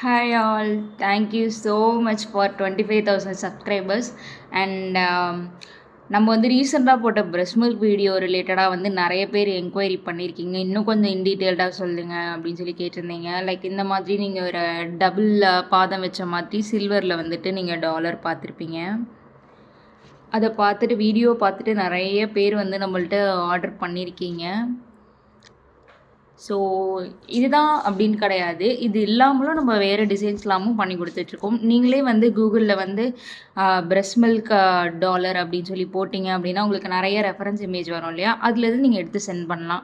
Hi all, thank you so much for 25,000 subscribers and நம்ம வந்து ரீசெண்டாக போட்ட பிரஸ்ட் மில்க் வீடியோ ரிலேட்டடாக வந்து நிறைய பேர் என்கொயரி பண்ணியிருக்கீங்க. இன்னும் கொஞ்சம் இன்டீட்டெயில்டாக சொல்லுங்கள் அப்படின்னு சொல்லி கேட்டிருந்தீங்க. லைக் இந்த மாதிரி நீங்கள் ஒரு டபுள் பாதம் வச்ச மாதிரி சில்வரில் வந்துட்டு நீங்கள் டாலர் பார்த்துருப்பீங்க. அதை பார்த்துட்டு வீடியோ பார்த்துட்டு நிறைய பேர் வந்து நம்மள்ட்ட ஆர்டர் பண்ணியிருக்கீங்க. ஸோ இதுதான் அப்படின்னு கிடையாது. இது இல்லாமலும் நம்ம வேறு டிசைன்ஸ்லாமும் பண்ணி கொடுத்துட்ருக்கோம். நீங்களே வந்து கூகுளில் வந்து பிரஸ்ட் மில்க் டாலர் அப்படின்னு சொல்லி போட்டிங்க அப்படின்னா உங்களுக்கு நிறைய ரெஃபரன்ஸ் இமேஜ் வரும் இல்லையா, அதுலேருந்து நீங்கள் எடுத்து சென்ட் பண்ணலாம்.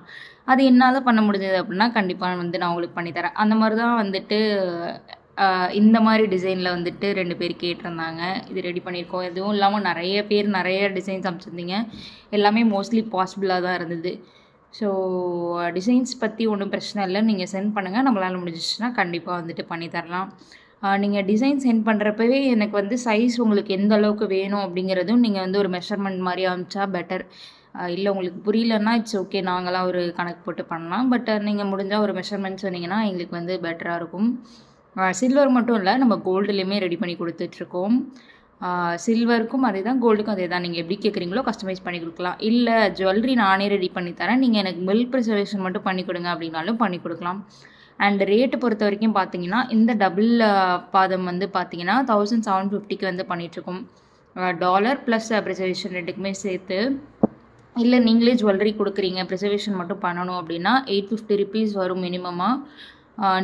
அது என்னால் பண்ண முடிஞ்சது அப்படின்னா கண்டிப்பாக வந்து நான் உங்களுக்கு பண்ணித்தரேன். அந்த மாதிரி தான் வந்துட்டு இந்த மாதிரி டிசைனில் வந்துட்டு 2 பேர் கேட்டிருந்தாங்க. இது ரெடி பண்ணியிருக்கோம். இதுவும் இல்லாமல் நிறைய பேர் நிறைய டிசைன்ஸ் அமைச்சிருந்தீங்க. எல்லாமே மோஸ்ட்லி பாசிபிளாக தான் இருந்தது. ஸோ டிசைன்ஸ் பற்றி ஒன்றும் பிரச்சனை இல்லை, நீங்கள் சென்ட் பண்ணுங்கள். நம்மளால் முடிஞ்சிச்சுன்னா கண்டிப்பாக வந்துட்டு பண்ணி தரலாம். நீங்கள் டிசைன் சென்ட் பண்ணுறப்பவே எனக்கு வந்து சைஸ் உங்களுக்கு எந்த அளவுக்கு வேணும் அப்படிங்கிறதும் நீங்கள் வந்து ஒரு மெஷர்மெண்ட் மாதிரி அமிச்சா பெட்டர். இல்லை உங்களுக்கு புரியலன்னா இட்ஸ் ஓகே, நாங்களாம் ஒரு கணக்கு போட்டு பண்ணலாம். பட் நீங்கள் முடிஞ்சால் ஒரு மெஷர்மெண்ட் சொன்னீங்கன்னா எங்களுக்கு வந்து பெட்டராக இருக்கும். சில்வர் மட்டும் இல்லை, நம்ம கோல்டுலேயுமே ரெடி பண்ணி கொடுத்துட்ருக்கோம். சில்வருக்கும் அதே தான், கோல்டுக்கும் அதே தான். நீங்கள் எப்படி கேட்குறீங்களோ கஸ்டமைஸ் பண்ணி கொடுக்கலாம். இல்லை ஜுவல்லரி நானே ரெடி பண்ணி தரேன், நீங்கள் எனக்கு மில்க் ப்ரிசர்வேஷன் மட்டும் பண்ணி கொடுங்க அப்படின்னாலும் பண்ணி கொடுக்கலாம். அண்ட் ரேட்டு பொறுத்த வரைக்கும் பார்த்தீங்கன்னா இந்த டபுள் பாதம் வந்து பார்த்தீங்கன்னா 1750க்கு வந்து பண்ணிகிட்ருக்கோம். டாலர் ப்ளஸ் ப்ரிசர்வேஷன் ரெண்டுக்குமே சேர்த்து. இல்லை நீங்களே ஜுவல்லரி கொடுக்குறீங்க, ப்ரிசர்வேஷன் மட்டும் பண்ணணும் அப்படின்னா 850 ருபீஸ் வரும் மினிமமாக.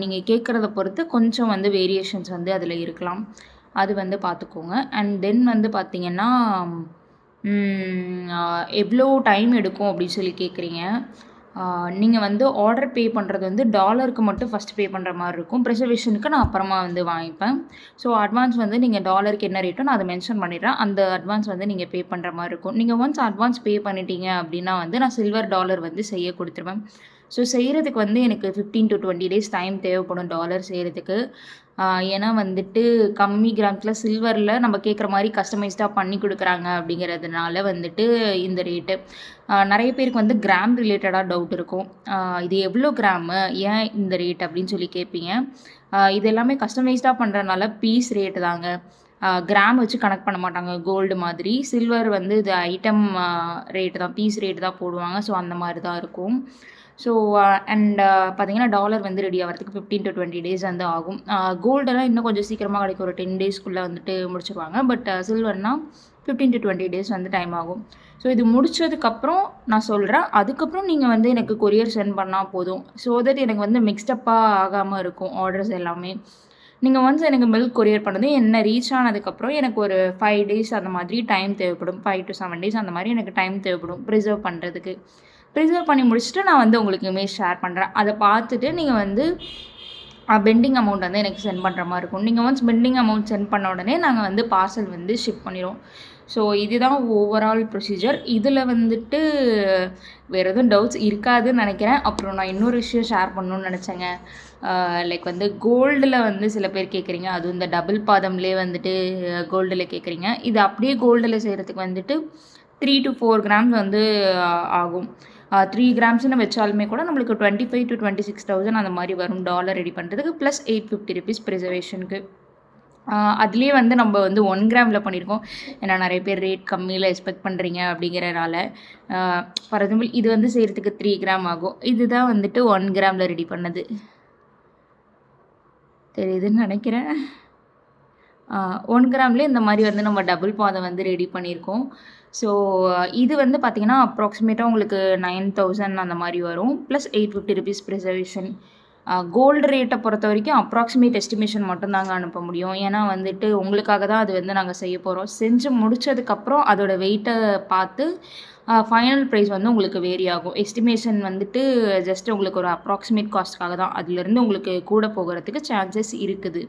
நீங்கள் கேட்குறத பொறுத்து கொஞ்சம் வந்து வேரியேஷன்ஸ் வந்து அதில் இருக்கலாம். அது வந்து பார்த்துக்கோங்க. அண்ட் தென் வந்து பார்த்திங்கன்னா எவ்வளோ டைம் எடுக்கும் அப்படின்னு சொல்லி கேட்குறீங்க. நீங்கள் வந்து ஆர்டர் பே பண்ணுறது வந்து டாலருக்கு மட்டும் ஃபஸ்ட்டு பே பண்ணுற மாதிரி இருக்கும். ப்ரிசர்வேஷனுக்கு நான் அப்புறமா வந்து வாங்கிப்பேன். ஸோ அட்வான்ஸ் வந்து நீங்கள் டாலருக்கு என்ன ரேட்டோ நான் அதை மென்ஷன் பண்ணிடுறேன். அந்த அட்வான்ஸ் வந்து நீங்கள் பே பண்ணுற மாதிரி இருக்கும். நீங்கள் ஒன்ஸ் அட்வான்ஸ் பே பண்ணிட்டீங்க அப்படின்னா வந்து நான் சில்வர் டாலர் வந்து செய்ய கொடுத்துருவேன். ஸோ செய்கிறதுக்கு வந்து எனக்கு 15 to 20 டேஸ் டைம் தேவைப்படும் டாலர் செய்கிறதுக்கு. ஏன்னா வந்துட்டு கம்மி கிராம்ஸில் சில்வரில் நம்ம கேட்குற மாதிரி கஸ்டமைஸ்டாக பண்ணி கொடுக்குறாங்க அப்படிங்கிறதுனால வந்துட்டு இந்த ரேட்டு. நிறைய பேருக்கு வந்து கிராம் ரிலேட்டடாக டவுட் இருக்கும். இது எவ்வளோ கிராமு, ஏன் இந்த ரேட் அப்படின்னு சொல்லி கேட்பீங்க. இது எல்லாமே கஸ்டமைஸ்டாக பண்ணுறதுனால பீஸ் ரேட்டு தாங்க. கிராம் வச்சு கனெக்ட் பண்ண மாட்டாங்க கோல்டு மாதிரி. சில்வர் வந்து இது ஐட்டம் ரேட்டு தான், பீஸ் ரேட்டு தான் போடுவாங்க. ஸோ அந்த மாதிரி தான் இருக்கும். ஸோ அண்ட் பார்த்தீங்கன்னா டாலர் வந்து ரெடி ஆகிறதுக்கு 15 to 20 டேஸ் வந்து ஆகும். கோல்டெல்லாம் இன்னும் கொஞ்சம் சீக்கிரமாக கிடைக்கும், ஒரு 10 டேஸ்க்குள்ளே வந்துட்டு முடிச்சுருவாங்க. பட் சில்வர்னால் 15 to 20 டேஸ் வந்து டைம் ஆகும். ஸோ இது முடிச்சதுக்கப்புறம் நான் சொல்கிறேன். அதுக்கப்புறம் நீங்கள் வந்து எனக்கு கொரியர் சென்ட் பண்ணால் போதும். ஸோ தட் எனக்கு வந்து மிக்ஸ்டப்பாக ஆகாமல் இருக்கும் ஆர்டர்ஸ் எல்லாமே. நீங்கள் வந்து எனக்கு மில்க் கொரியர் பண்ணது என்ன ரீச் ஆனதுக்கப்புறம் எனக்கு ஒரு 5 டேஸ் அந்த மாதிரி டைம் தேவைப்படும். 5 to 7 டேஸ் அந்த மாதிரி எனக்கு டைம் தேவைப்படும் ப்ரிசர்வ் பண்ணுறதுக்கு. ப்ரிசர்வ் பண்ணி முடிச்சுட்டு நான் வந்து உங்களுக்கு இமேஜ் ஷேர் பண்ணுறேன். அதை பார்த்துட்டு நீங்கள் வந்து பெண்டிங் அமௌண்ட் வந்து எனக்கு சென்ட் பண்ணுற மாதிரி இருக்கும். நீங்கள் ஒன்ஸ் பெண்டிங் அமௌண்ட் சென்ட் பண்ண உடனே நாங்கள் வந்து பார்சல் வந்து ஷிப் பண்ணிடுவோம். ஸோ இதுதான் ஓவரால் ப்ரொசீஜர். இதில் வந்துட்டு வேறு எதுவும் டவுட்ஸ் இருக்காதுன்னு நினைக்கிறேன். அப்புறம் நான் இன்னொரு விஷயம் ஷேர் பண்ணணுன்னு நினச்சேங்க. லைக் வந்து கோல்டில் வந்து சில பேர் கேட்குறீங்க, அதுவும் இந்த டபுள் பாதம்லேயே வந்துட்டு கோல்டில் கேட்குறீங்க. இது அப்படியே கோல்டில் செய்கிறதுக்கு வந்துட்டு 3 to 4 கிராம்ஸ் வந்து ஆகும். 3 கிராம்ஸ்னு வச்சாலுமே கூட நம்மளுக்கு 25 to 26,000 அந்த மாதிரி வரும் டாலர் ரெடி பண்ணுறதுக்கு. ப்ளஸ் 850 ருபீஸ் ப்ரிசர்வேஷனுக்கு. அதுலேயே வந்து நம்ம வந்து 1 கிராமில் பண்ணியிருக்கோம். ஏன்னா நிறைய பேர் ரேட் கம்மியில் எக்ஸ்பெக்ட் பண்ணுறீங்க அப்படிங்கிறனால. ஃபார் எக்ஸாம்பிள் இது வந்து செய்கிறதுக்கு 3 கிராம் ஆகும். இதுதான் வந்துட்டு 1 கிராமில் ரெடி பண்ணது. தெரியுதுன்னு நினைக்கிறேன். 1 கிராம்லேயே இந்த மாதிரி வந்து நம்ம டபுள் பாதம் வந்து ரெடி பண்ணியிருக்கோம். ஸோ இது வந்து பார்த்திங்கன்னா அப்ராக்சிமேட்டாக உங்களுக்கு 9,000 அந்த மாதிரி வரும். Plus 850 rupees preservation. கோல்டு ரேட்டை பொறுத்த வரைக்கும் அப்ராக்சிமேட் எஸ்டிமேஷன் மட்டும்தாங்க அனுப்ப முடியும். ஏன்னா வந்துட்டு உங்களுக்காக தான் அது வந்து நாங்கள் செய்ய போகிறோம். செஞ்சு முடித்ததுக்கப்புறம் அதோட வெயிட்டை பார்த்து ஃபைனல் ப்ரைஸ் வந்து உங்களுக்கு வேரி ஆகும். எஸ்டிமேஷன் வந்துட்டு ஜஸ்ட் உங்களுக்கு ஒரு அப்ராக்சிமேட் காஸ்ட்டுக்காக தான். அதுலேருந்து உங்களுக்கு கூட போகிறதுக்கு சான்சஸ் இருக்குது.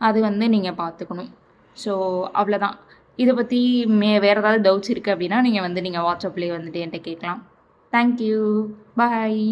அது வந்து நீங்கள் பார்த்துக்கணும். ஸோ அவ்வளோதான். இதை பற்றி வேறு ஏதாவது டவுட்ஸ் இருக்குது அப்படின்னா நீங்கள் வாட்ஸ்அப்லேயே வந்துட்டு என்கிட்ட கேட்கலாம். தேங்க்யூ, பாய்.